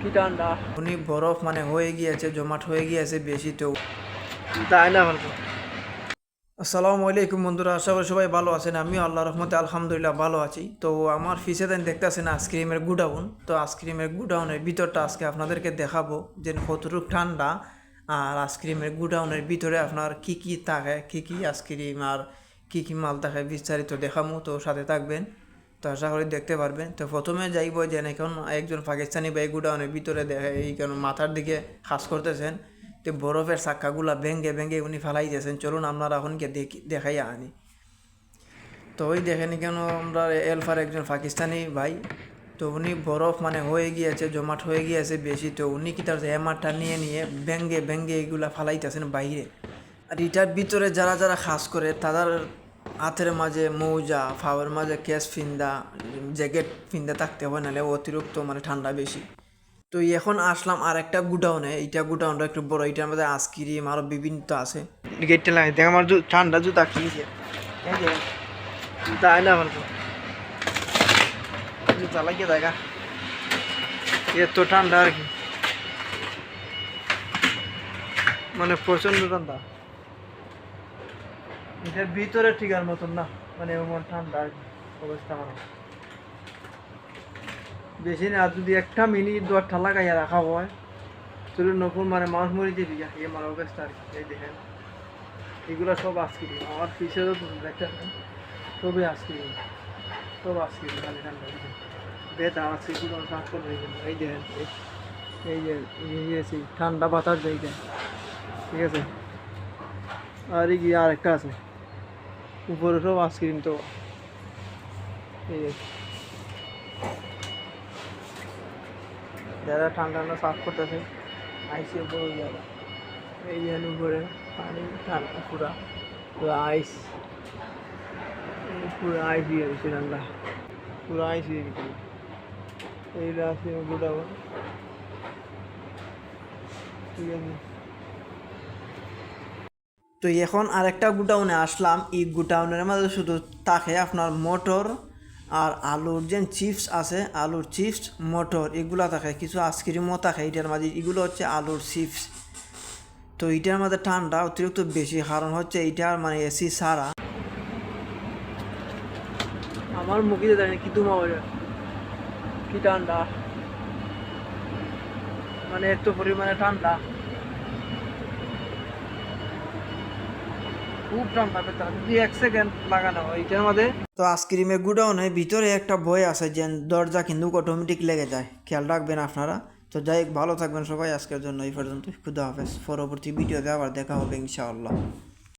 কি ঠান্ডা উনি বরফ মানে হয়ে গিয়েছে, জমাট হয়ে গিয়েছে বেশি। তো তাই না বলবো। আসসালামু আলাইকুম বন্ধুরা, আশা করি সবাই ভালো আছেন। আমি আল্লাহ রহমতে আলহামদুলিল্লাহ ভালো আছি। তো আমার ফিসে দেন দেখতেছেন আইসক্রিমের গুডাউন। তো আইসক্রিমের গুডাউনের ভিতরটা আজকে আপনাদেরকে দেখাবো যে কতটুকু ঠান্ডা। আর আইসক্রিমের গুডাউনের ভিতরে আপনার কি কি থাকে, কি কি আইসক্রিম আর কি কি মাল থাকে বিস্তারিত দেখামো। তো সাথে থাকবেন, তো আশা করি দেখতে পারবেন। তো প্রথমে যাইব যে এখন একজন পাকিস্তানি ভাই গুডাউনের ভিতরে দেখে এই কেন মাথার দিকে খাস করতেছেন। তো বরফের চাক্কাগুলা ভেঙ্গে ভেঙ্গে উনি ফেলাইতেছেন। চলুন আপনারা এখনকে দেখাইয়া আনি। তো ওই দেখেনি কেন আমরা এলফার একজন পাকিস্তানি ভাই। তো উনি বরফ মানে হয়ে গিয়েছে, জমাট হয়ে গিয়েছে বেশি। তো উনি কি তার এমারটা নিয়ে নিয়ে ভেঙ্গে ভেঙ্গে এইগুলা ফালাইতেছেন বাইরে। আর এটার ভিতরে যারা যারা খাস করে তাদের হাতের মাঝে মৌজা, ফাওয়ার মাঝে কেস ফিন্দা, জ্যাকেট ফিন্দা থাকতে হয়, নাহলে অতিরিক্ত মানে ঠান্ডা বেশি। তো এখন আসলাম আর একটা গুডাউনে। এইটা গুডাউনটা একটু বড়, এইটার মধ্যে আইসক্রিম আরও বিভিন্ন তো আছে। গেটটা লাগে দেখ আমার ঠান্ডা জুতা কিনেছে এই যে তাই না বলবো। জুতা লাগিয়ে দেখা এত ঠান্ডা আর কি, মানে প্রচন্ড ঠান্ডা। এটার ভিতরে ঠিকার মতন না, মানে এমন ঠান্ডা আর কি অবস্থা। আমার বেশি না, আর যদি একটা মিনিট দরটা লাগাইয়া রাখা হয় চলুন নকুন মানে মানুষ মরে যেতে যা এই আমার অবস্থা আর কি। এই দেখেন এগুলো সব আইসক্রিম, আমার ফিসেরও দেখেন সবই আইসক্রিম, সব আইসক্রিম খালি ঠান্ডা বেতা আছে এগুলো সাফ করে হয়ে গেল। এই দেখেন এই যে ঠান্ডা বাতাস দেয় ঠিক আছে। আর এই গিয়ে আরেকটা আছে উপরে সব আইসক্রিম। তো এই যারা ঠান্ডা ঠান্ডা সাফ করতেছে আইসি উপরে যারা এই যে উপরে পানি ঠান্ডা পুরা পুরো আইস, পুরো আইস দিয়ে দিচ্ছে ঠান্ডা, পুরো আইস দিয়ে দিচ্ছে। এইটা আছে গুড়াবো ঠিক আছে। তো এখন আরেকটা গুডাউনে আসলাম। এই গুডাউনের মধ্যে শুধু থাকে আপনার মোটর আর আলুর যে চিপস আছে, আলুর চিপস মোটর এগুলো থাকে, কিছু আইসক্রিমও থাকে এটার মাঝে। এগুলো হচ্ছে আলুর চিপস। তো এইটার মধ্যে ঠান্ডা অতিরিক্ত বেশি, কারণ হচ্ছে এইটার মানে এসি ছাড়া। আমার মুখে দাঁড়িয়ে কি তোমার কি ঠান্ডা, মানে এত পরিমাণে ঠান্ডা, খুব ঠান্ডা পেতে যদি 1 সেকেন্ড লাগানো হয় এটার মধ্যে। তো আইসক্রিমের গুডাউনের ভিতরে একটা বই আছে যে দরজা কিন্তু অটোমেটিক লেগে যায়, খেয়াল রাখবেন আপনারা। তো যাই হোক, ভালো থাকবেন সবাই। আজকের জন্য এই পর্যন্ত, খুদা হাফেজ। পরবর্তী ভিডিওতে আবার দেখা হবে ইনশাআল্লাহ।